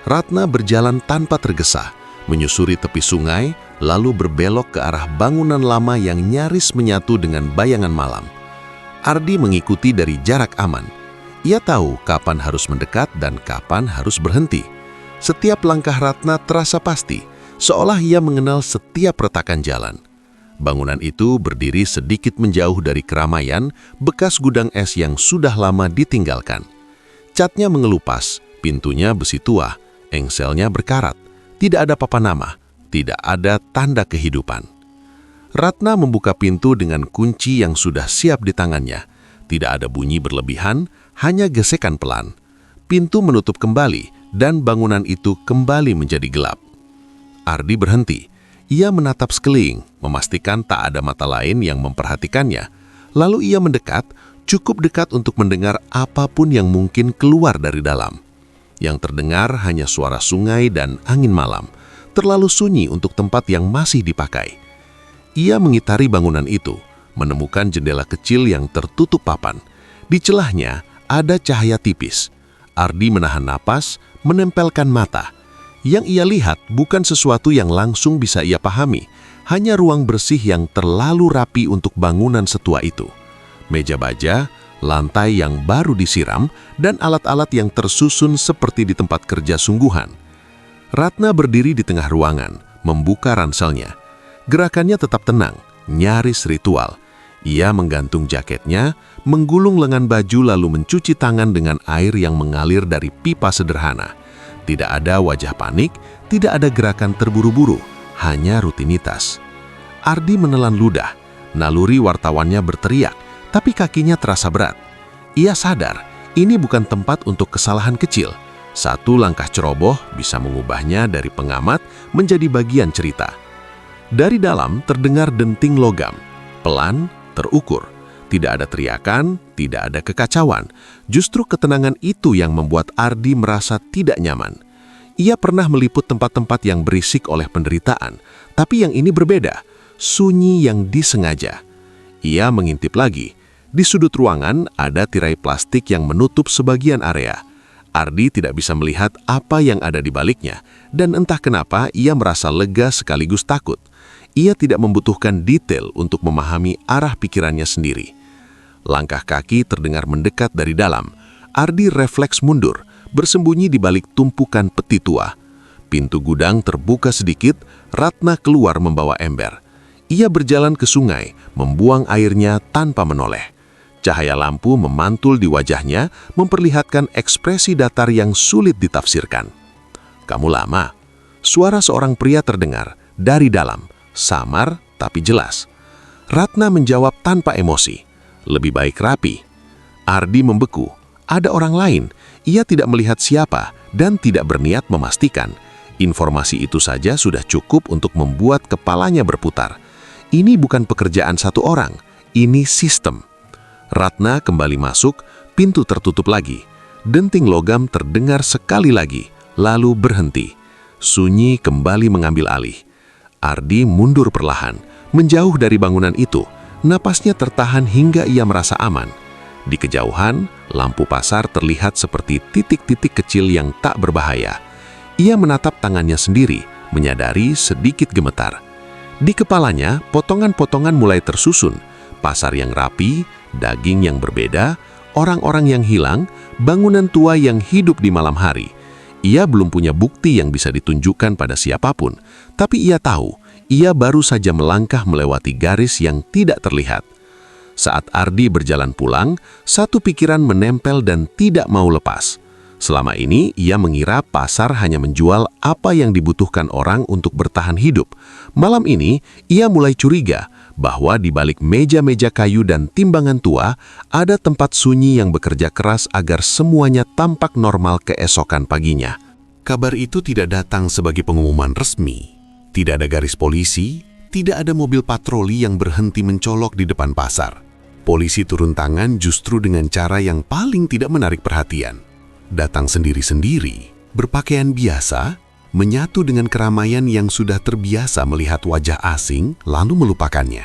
C: Ratna berjalan tanpa tergesa, menyusuri tepi sungai, lalu berbelok ke arah bangunan lama yang nyaris menyatu dengan bayangan malam. Ardi mengikuti dari jarak aman. Ia tahu kapan harus mendekat dan kapan harus berhenti. Setiap langkah Ratna terasa pasti, seolah ia mengenal setiap retakan jalan. Bangunan itu berdiri sedikit menjauh dari keramaian, bekas gudang es yang sudah lama ditinggalkan. Catnya mengelupas, pintunya besi tua, engselnya berkarat, tidak ada papan nama, tidak ada tanda kehidupan. Ratna membuka pintu dengan kunci yang sudah siap di tangannya. Tidak ada bunyi berlebihan, hanya gesekan pelan. Pintu menutup kembali dan bangunan itu kembali menjadi gelap. Ardi berhenti. Ia menatap sekeliling, memastikan tak ada mata lain yang memperhatikannya. Lalu ia mendekat, cukup dekat untuk mendengar apapun yang mungkin keluar dari dalam. Yang terdengar hanya suara sungai dan angin malam, terlalu sunyi untuk tempat yang masih dipakai. Ia mengitari bangunan itu, menemukan jendela kecil yang tertutup papan. Di celahnya ada cahaya tipis. Ardi menahan napas, menempelkan mata. Yang ia lihat bukan sesuatu yang langsung bisa ia pahami, hanya ruang bersih yang terlalu rapi untuk bangunan setua itu. Meja baja, lantai yang baru disiram, dan alat-alat yang tersusun seperti di tempat kerja sungguhan. Ratna berdiri di tengah ruangan, membuka ranselnya. Gerakannya tetap tenang, nyaris ritual. Ia menggantung jaketnya, menggulung lengan baju lalu mencuci tangan dengan air yang mengalir dari pipa sederhana. Tidak ada wajah panik, tidak ada gerakan terburu-buru, hanya rutinitas. Ardi menelan ludah, naluri wartawannya berteriak, tapi kakinya terasa berat. Ia sadar, ini bukan tempat untuk kesalahan kecil. Satu langkah ceroboh bisa mengubahnya dari pengamat menjadi bagian cerita. Dari dalam terdengar denting logam, pelan, terukur. Tidak ada teriakan, tidak ada kekacauan. Justru ketenangan itu yang membuat Ardi merasa tidak nyaman. Ia pernah meliput tempat-tempat yang berisik oleh penderitaan, tapi yang ini berbeda, sunyi yang disengaja. Ia mengintip lagi. Di sudut ruangan ada tirai plastik yang menutup sebagian area. Ardi tidak bisa melihat apa yang ada di baliknya, dan entah kenapa ia merasa lega sekaligus takut.
A: Ia tidak membutuhkan detail untuk memahami arah pikirannya sendiri. Langkah kaki terdengar mendekat dari dalam. Ardi refleks mundur, bersembunyi di balik tumpukan peti tua. Pintu gudang terbuka sedikit, Ratna keluar membawa ember. Ia berjalan ke sungai, membuang airnya tanpa menoleh. Cahaya lampu memantul di wajahnya, memperlihatkan ekspresi datar yang sulit ditafsirkan. "Kamu lama?" Suara seorang pria terdengar dari dalam, samar tapi jelas. Ratna menjawab tanpa emosi, "Lebih baik rapi." Ardi membeku. Ada orang lain. Ia tidak melihat siapa dan tidak berniat memastikan. Informasi itu saja sudah cukup untuk membuat kepalanya berputar. Ini bukan pekerjaan satu orang, ini sistem. Ratna kembali masuk, pintu tertutup lagi. Denting logam terdengar sekali lagi, lalu berhenti. Sunyi kembali mengambil alih. Ardi mundur perlahan, menjauh dari bangunan itu. Napasnya tertahan hingga ia merasa aman. Di kejauhan, lampu pasar terlihat seperti titik-titik kecil yang tak berbahaya. Ia menatap tangannya sendiri, menyadari sedikit gemetar. Di kepalanya, potongan-potongan mulai tersusun. Pasar yang rapi, daging yang berbeda, orang-orang yang hilang, bangunan tua yang hidup di malam hari. Ia belum punya bukti yang bisa ditunjukkan pada siapapun, tapi ia tahu, ia baru saja melangkah melewati garis yang tidak terlihat. Saat Ardi berjalan pulang, satu pikiran menempel dan tidak mau lepas. Selama ini, ia mengira pasar hanya menjual apa yang dibutuhkan orang untuk bertahan hidup. Malam ini, ia mulai curiga bahwa di balik meja-meja kayu dan timbangan tua, ada tempat sunyi yang bekerja keras agar semuanya tampak normal keesokan paginya.
B: Kabar itu tidak datang sebagai pengumuman resmi. Tidak ada garis polisi, tidak ada mobil patroli yang berhenti mencolok di depan pasar. Polisi turun tangan justru dengan cara yang paling tidak menarik perhatian. Datang sendiri-sendiri, berpakaian biasa, menyatu dengan keramaian yang sudah terbiasa melihat wajah asing, lalu melupakannya.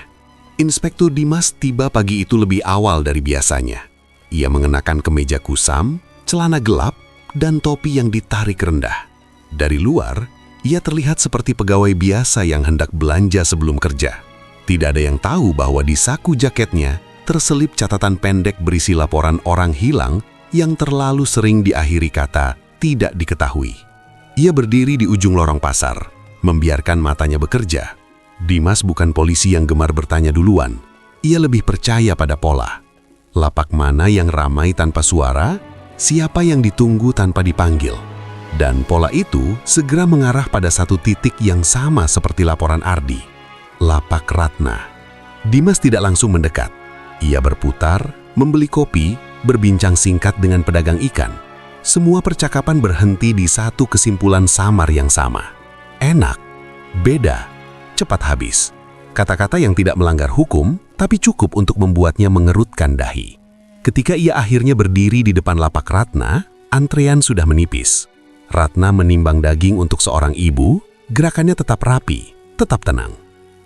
B: Inspektur Dimas tiba pagi itu lebih awal dari biasanya. Ia mengenakan kemeja kusam, celana gelap, dan topi yang ditarik rendah. Dari luar, ia terlihat seperti pegawai biasa yang hendak belanja sebelum kerja. Tidak ada yang tahu bahwa di saku jaketnya terselip catatan pendek berisi laporan orang hilang yang terlalu sering diakhiri kata "tidak diketahui". Ia berdiri di ujung lorong pasar, membiarkan matanya bekerja. Dimas bukan polisi yang gemar bertanya duluan. Ia lebih percaya pada pola. Lapak mana yang ramai tanpa suara, siapa yang ditunggu tanpa dipanggil. Dan pola itu segera mengarah pada satu titik yang sama seperti laporan Ardi. Lapak Ratna. Dimas tidak langsung mendekat. Ia berputar, membeli kopi, berbincang singkat dengan pedagang ikan. Semua percakapan berhenti di satu kesimpulan samar yang sama. Enak, beda, cepat habis. Kata-kata yang tidak melanggar hukum, tapi cukup untuk membuatnya mengerutkan dahi. Ketika ia akhirnya berdiri di depan lapak Ratna, antrean sudah menipis. Ratna menimbang daging untuk seorang ibu, gerakannya tetap rapi, tetap tenang.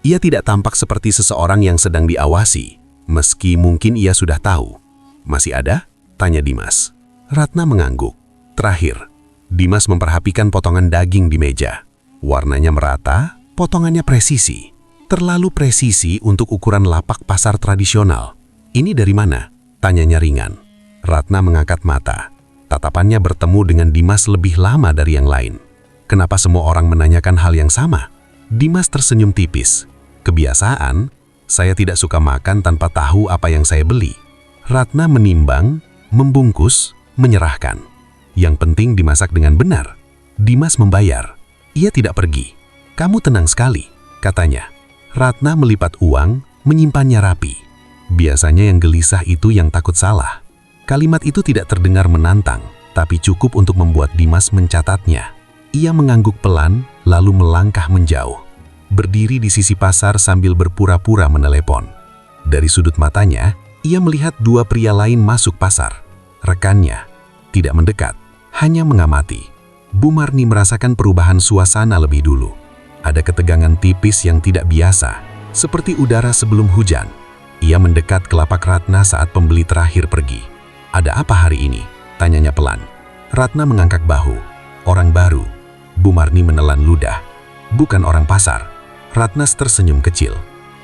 B: Ia tidak tampak seperti seseorang yang sedang diawasi, meski mungkin ia sudah tahu. "Masih ada?" tanya Dimas. Ratna mengangguk. Terakhir, Dimas memperhatikan potongan daging di meja. Warnanya merata, potongannya presisi. Terlalu presisi untuk ukuran lapak pasar tradisional. "Ini dari mana?" tanyanya ringan. Ratna mengangkat mata. Tatapannya bertemu dengan Dimas lebih lama dari yang lain. "Kenapa semua orang menanyakan hal yang sama?" Dimas tersenyum tipis. "Kebiasaan, saya tidak suka makan tanpa tahu apa yang saya beli." Ratna menimbang, membungkus, menyerahkan. Yang penting dimasak dengan benar. Dimas membayar. Ia tidak pergi. "Kamu tenang sekali," katanya. Ratna melipat uang, menyimpannya rapi. Biasanya yang gelisah itu yang takut salah. Kalimat itu tidak terdengar menantang, tapi cukup untuk membuat Dimas mencatatnya. Ia mengangguk pelan, lalu melangkah menjauh. Berdiri di sisi pasar sambil berpura-pura menelepon. Dari sudut matanya, ia melihat dua pria lain masuk pasar. Rekannya tidak mendekat, hanya mengamati. Bu Marni merasakan perubahan suasana lebih dulu. Ada ketegangan tipis yang tidak biasa, seperti udara sebelum hujan. Ia mendekat ke lapak Ratna saat pembeli terakhir pergi. "Ada apa hari ini?" tanyanya pelan. Ratna mengangkat bahu. "Orang baru." Bu Marni menelan ludah. "Bukan orang pasar."
C: Ratna tersenyum kecil.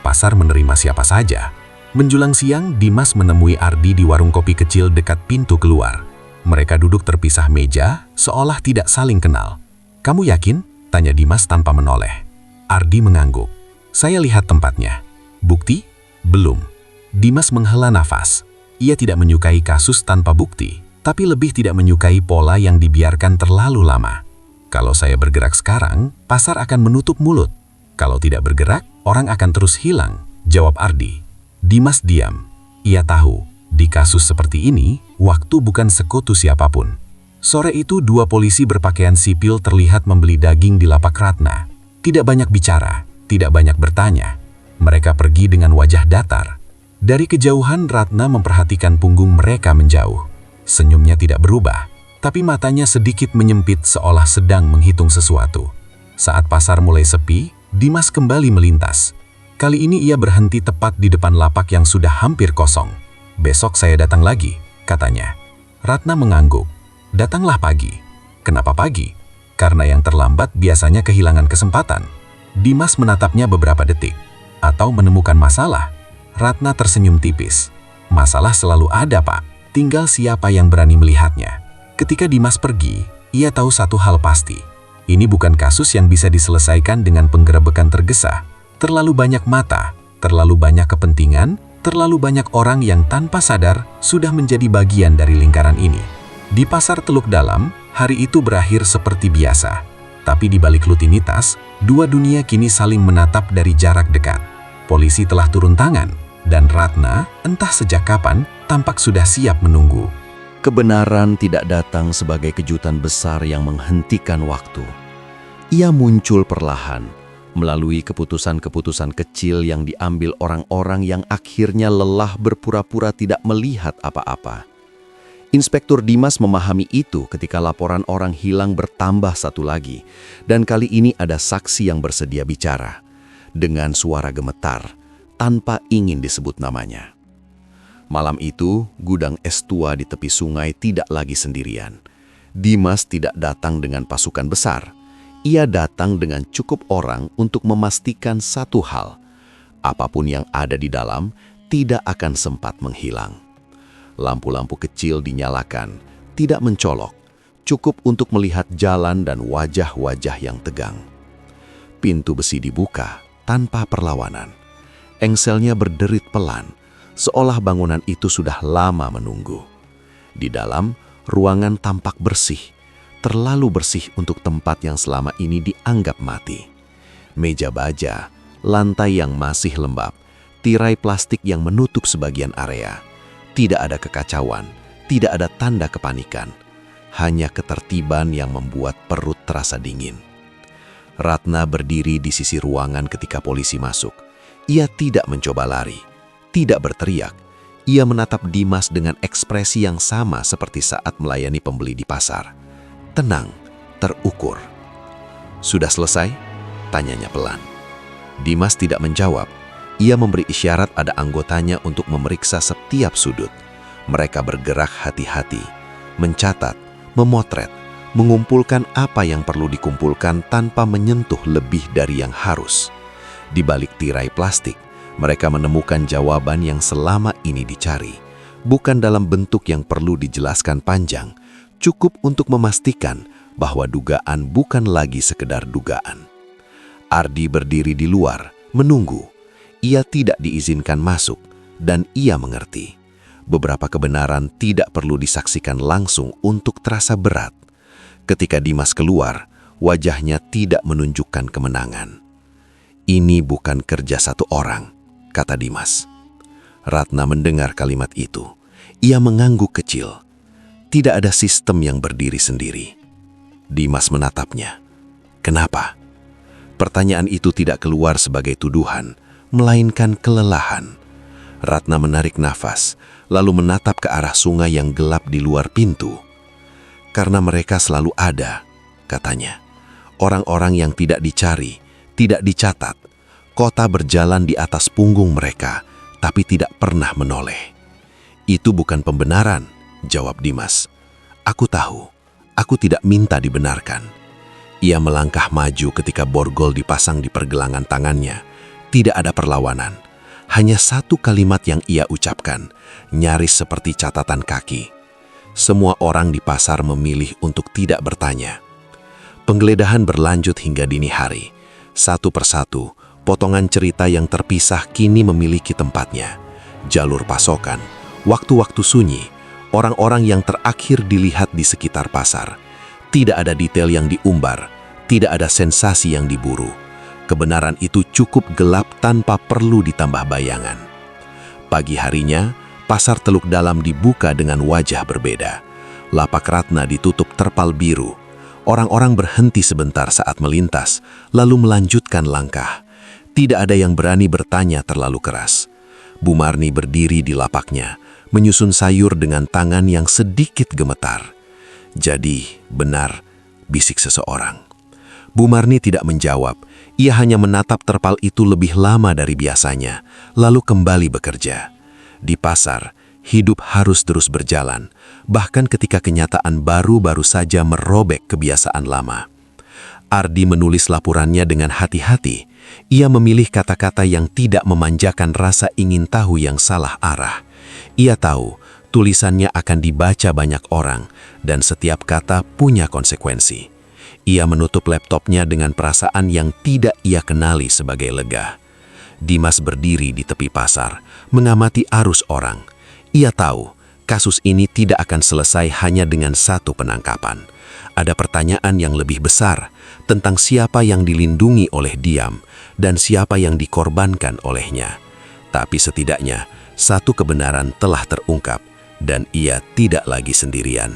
C: Pasar menerima siapa saja. Menjulang siang, Dimas menemui Ardi di warung kopi kecil dekat pintu keluar. Mereka duduk terpisah meja, seolah tidak saling kenal. "Kamu yakin?" tanya Dimas tanpa menoleh. Ardi mengangguk. "Saya lihat tempatnya." "Bukti?" "Belum." Dimas menghela nafas. Ia tidak menyukai kasus tanpa bukti, tapi lebih tidak menyukai pola yang dibiarkan terlalu lama. "Kalau saya bergerak sekarang, pasar akan menutup mulut. Kalau tidak bergerak, orang akan terus hilang," jawab Ardi. Dimas diam. Ia tahu, di kasus seperti ini, waktu bukan sekutu siapapun. Sore itu 2 polisi berpakaian sipil terlihat membeli daging di lapak Ratna. Tidak banyak bicara, tidak banyak bertanya. Mereka pergi dengan wajah datar. Dari kejauhan Ratna memperhatikan punggung mereka menjauh. Senyumnya tidak berubah, tapi matanya sedikit menyempit seolah sedang menghitung sesuatu. Saat pasar mulai sepi, Dimas kembali melintas. Kali ini ia berhenti tepat di depan lapak yang sudah hampir kosong. "Besok saya datang lagi," katanya. Ratna mengangguk. "Datanglah pagi." "Kenapa pagi?" "Karena yang terlambat biasanya kehilangan kesempatan." Dimas menatapnya beberapa detik. "Atau menemukan masalah?" Ratna tersenyum tipis. "Masalah selalu ada, Pak. Tinggal siapa yang berani melihatnya." Ketika Dimas pergi, ia tahu satu hal pasti. Ini bukan kasus yang bisa diselesaikan dengan penggerebekan tergesa. Terlalu banyak mata, terlalu banyak kepentingan, terlalu banyak orang yang tanpa sadar sudah menjadi bagian dari lingkaran ini. Di pasar Teluk Dalam, hari itu berakhir seperti biasa. Tapi di balik rutinitas, 2 dunia kini saling menatap dari jarak dekat. Polisi telah turun tangan, dan Ratna, entah sejak kapan, tampak sudah siap menunggu.
B: Kebenaran tidak datang sebagai kejutan besar yang menghentikan waktu. Ia muncul perlahan, melalui keputusan-keputusan kecil yang diambil orang-orang yang akhirnya lelah berpura-pura tidak melihat apa-apa. Inspektur Dimas memahami itu ketika laporan orang hilang bertambah satu lagi, dan kali ini ada saksi yang bersedia bicara, dengan suara gemetar, tanpa ingin disebut namanya. Malam itu, gudang es tua di tepi sungai tidak lagi sendirian. Dimas tidak datang dengan pasukan besar. Ia datang dengan cukup orang untuk memastikan satu hal. Apapun yang ada di dalam tidak akan sempat menghilang. Lampu-lampu kecil dinyalakan, tidak mencolok, cukup untuk melihat jalan dan wajah-wajah yang tegang. Pintu besi dibuka tanpa perlawanan. Engselnya berderit pelan, seolah bangunan itu sudah lama menunggu. Di dalam, ruangan tampak bersih, terlalu bersih untuk tempat yang selama ini dianggap mati. Meja baja, lantai yang masih lembab, tirai plastik yang menutup sebagian area. Tidak ada kekacauan, tidak ada tanda kepanikan, hanya ketertiban yang membuat perut terasa dingin. Ratna berdiri di sisi ruangan ketika polisi masuk. Ia tidak mencoba lari, tidak berteriak. Ia menatap Dimas dengan ekspresi yang sama seperti saat melayani pembeli di pasar. Tenang, terukur. "Sudah selesai?" tanyanya pelan. Dimas tidak menjawab. Ia memberi isyarat ada anggotanya untuk memeriksa setiap sudut. Mereka bergerak hati-hati, mencatat, memotret, mengumpulkan apa yang perlu dikumpulkan tanpa menyentuh lebih dari yang harus. Di balik tirai plastik, mereka menemukan jawaban yang selama ini dicari. Bukan dalam bentuk yang perlu dijelaskan panjang, cukup untuk memastikan bahwa dugaan bukan lagi sekedar dugaan. Ardi berdiri di luar, menunggu. Ia tidak diizinkan masuk, dan ia mengerti. Beberapa kebenaran tidak perlu disaksikan langsung untuk terasa berat. Ketika Dimas keluar, wajahnya tidak menunjukkan kemenangan. "Ini bukan kerja satu orang," kata Dimas. Ratna mendengar kalimat itu. Ia mengangguk kecil. Tidak ada sistem yang berdiri sendiri. Dimas menatapnya. "Kenapa?" Pertanyaan itu tidak keluar sebagai tuduhan, melainkan kelelahan. Ratna menarik nafas, lalu menatap ke arah sungai yang gelap di luar pintu. "Karena mereka selalu ada," katanya. "Orang-orang yang tidak dicari, tidak dicatat. Kota berjalan di atas punggung mereka, tapi tidak pernah menoleh." "Itu bukan pembenaran," jawab Dimas. "Aku tahu, aku tidak minta dibenarkan.
D: Ia melangkah maju ketika borgol dipasang di pergelangan tangannya. Tidak ada perlawanan. Hanya satu kalimat yang ia ucapkan, nyaris seperti catatan kaki. Semua orang di pasar memilih untuk tidak bertanya. Penggeledahan berlanjut hingga dini hari. Satu persatu, potongan cerita yang terpisah kini memiliki tempatnya. Jalur pasokan, waktu-waktu sunyi, orang-orang yang terakhir dilihat di sekitar pasar. Tidak ada detail yang diumbar, tidak ada sensasi yang diburu. Kebenaran itu cukup gelap tanpa perlu ditambah bayangan. Pagi harinya, pasar Teluk Dalam dibuka dengan wajah berbeda. Lapak Ratna ditutup terpal biru. Orang-orang berhenti sebentar saat melintas, lalu melanjutkan langkah. Tidak ada yang berani bertanya terlalu keras. Bu Marni berdiri di lapaknya, menyusun sayur dengan tangan yang sedikit gemetar. "Jadi, benar," bisik seseorang. Bu Marni tidak menjawab. Ia hanya menatap terpal itu lebih lama dari biasanya, lalu kembali bekerja. Di pasar, hidup harus terus berjalan, bahkan ketika kenyataan baru-baru saja merobek kebiasaan lama. Ardi menulis laporannya dengan hati-hati. Ia memilih kata-kata yang tidak memanjakan rasa ingin tahu yang salah arah. Ia tahu tulisannya akan dibaca banyak orang, dan setiap kata punya konsekuensi. Ia menutup laptopnya dengan perasaan yang tidak ia kenali sebagai lega. Dimas berdiri di tepi pasar, mengamati arus orang. Ia tahu kasus ini tidak akan selesai hanya dengan satu penangkapan. Ada pertanyaan yang lebih besar tentang siapa yang dilindungi oleh Diam dan siapa yang dikorbankan olehnya. Tapi setidaknya satu kebenaran telah terungkap dan ia tidak lagi sendirian.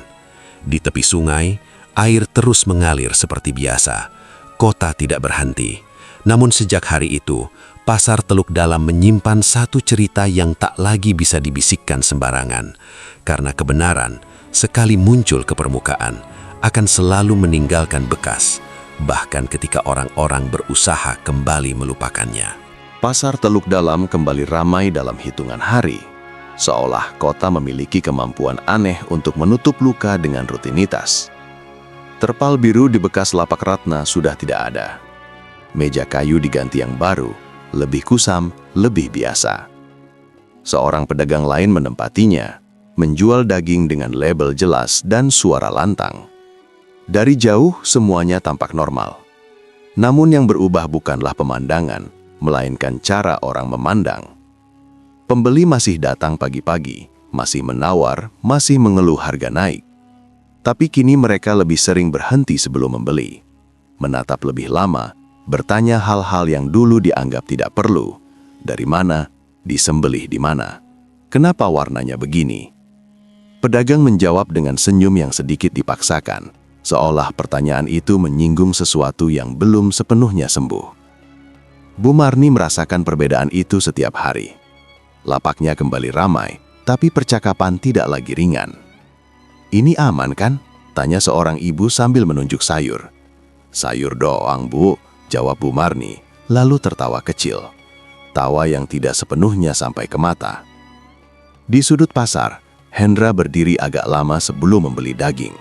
D: Di tepi sungai, air terus mengalir seperti biasa. Kota tidak berhenti. Namun sejak hari itu, pasar Teluk Dalam menyimpan satu cerita yang tak lagi bisa dibisikkan sembarangan. Karena kebenaran, sekali muncul ke permukaan, akan selalu meninggalkan bekas, bahkan ketika orang-orang berusaha kembali melupakannya.
B: Pasar Teluk Dalam kembali ramai dalam hitungan hari. Seolah kota memiliki kemampuan aneh untuk menutup luka dengan rutinitas. Terpal biru di bekas lapak Ratna sudah tidak ada. Meja kayu diganti yang baru, lebih kusam, lebih biasa. Seorang pedagang lain menempatinya, menjual daging dengan label jelas dan suara lantang. Dari jauh, semuanya tampak normal. Namun yang berubah bukanlah pemandangan, melainkan cara orang memandang. Pembeli masih datang pagi-pagi, masih menawar, masih mengeluh harga naik. Tapi kini mereka lebih sering berhenti sebelum membeli. Menatap lebih lama, bertanya hal-hal yang dulu dianggap tidak perlu. Dari mana? Disembelih di mana? Kenapa warnanya begini? Pedagang menjawab dengan senyum yang sedikit dipaksakan, seolah pertanyaan itu menyinggung sesuatu yang belum sepenuhnya sembuh. Bu Marni merasakan perbedaan itu setiap hari. Lapaknya kembali ramai, tapi percakapan tidak lagi ringan. "Ini aman kan?" tanya seorang ibu sambil menunjuk sayur. "Sayur doang, Bu," jawab Bu Marni, lalu tertawa kecil. Tawa yang tidak sepenuhnya sampai ke mata. Di sudut pasar, Hendra berdiri agak lama sebelum membeli daging.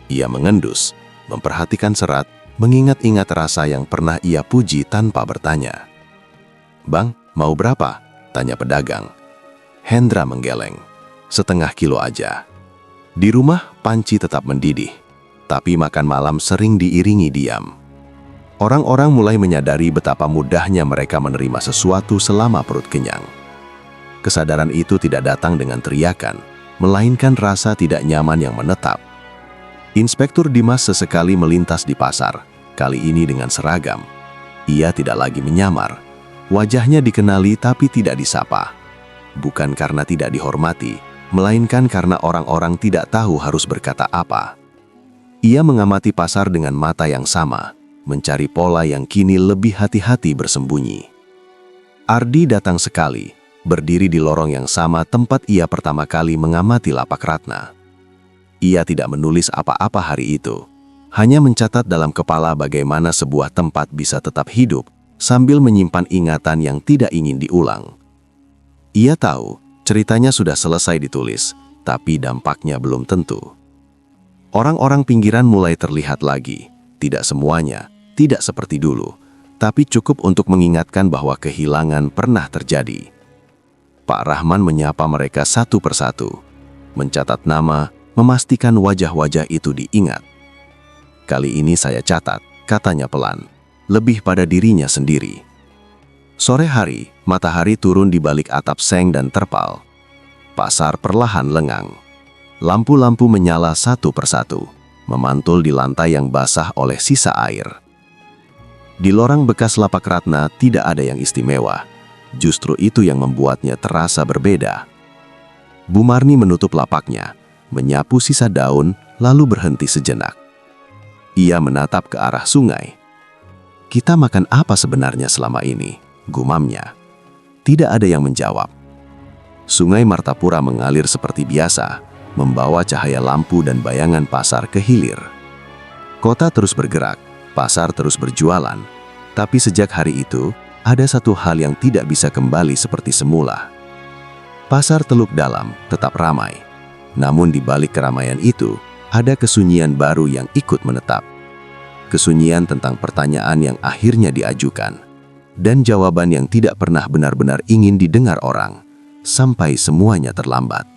B: Ia mengendus, memperhatikan serat, mengingat-ingat rasa yang pernah ia puji tanpa bertanya. "Bang, mau berapa?" tanya pedagang. Hendra menggeleng. "Setengah kilo aja." Di rumah, panci tetap mendidih, tapi makan malam sering diiringi diam. Orang-orang mulai menyadari betapa mudahnya mereka menerima sesuatu selama perut kenyang. Kesadaran itu tidak datang dengan teriakan, melainkan rasa tidak nyaman yang menetap. Inspektur Dimas sesekali melintas di pasar, kali ini dengan seragam. Ia tidak lagi menyamar. Wajahnya dikenali tapi tidak disapa. Bukan karena tidak dihormati, melainkan karena orang-orang tidak tahu harus berkata apa. Ia mengamati pasar dengan mata yang sama, mencari pola yang kini lebih hati-hati bersembunyi. Ardi datang sekali, berdiri di lorong yang sama tempat ia pertama kali mengamati lapak Ratna. Ia tidak menulis apa-apa hari itu, hanya mencatat dalam kepala bagaimana sebuah tempat bisa tetap hidup sambil menyimpan ingatan yang tidak ingin diulang. Ia tahu ceritanya sudah selesai ditulis, tapi dampaknya belum tentu. Orang-orang pinggiran mulai terlihat lagi,
D: Tidak semuanya, tidak seperti dulu, tapi cukup untuk mengingatkan bahwa kehilangan pernah terjadi. Pak Rahman menyapa mereka satu persatu, mencatat nama, memastikan wajah-wajah itu diingat. Kali ini saya catat, katanya pelan, lebih pada dirinya sendiri. Sore hari, matahari turun di balik atap seng dan terpal. Pasar perlahan lengang. Lampu-lampu menyala satu persatu, memantul di lantai yang basah oleh sisa air. Di lorong bekas lapak Ratna tidak ada yang istimewa. Justru itu yang membuatnya terasa berbeda. Bu Marni menutup lapaknya, menyapu sisa daun, lalu berhenti sejenak. Ia menatap ke arah sungai. "Kita makan apa sebenarnya selama ini?" gumamnya. Tidak ada yang menjawab. Sungai Martapura mengalir seperti biasa, membawa cahaya lampu dan bayangan pasar ke hilir. Kota terus bergerak, pasar terus berjualan. Tapi sejak hari itu, ada satu hal yang tidak bisa kembali seperti semula. Pasar Teluk Dalam tetap ramai. Namun di balik keramaian itu, ada kesunyian baru yang ikut menetap. Kesunyian tentang pertanyaan yang akhirnya diajukan. Dan jawaban yang tidak pernah benar-benar ingin didengar orang. Sampai semuanya terlambat.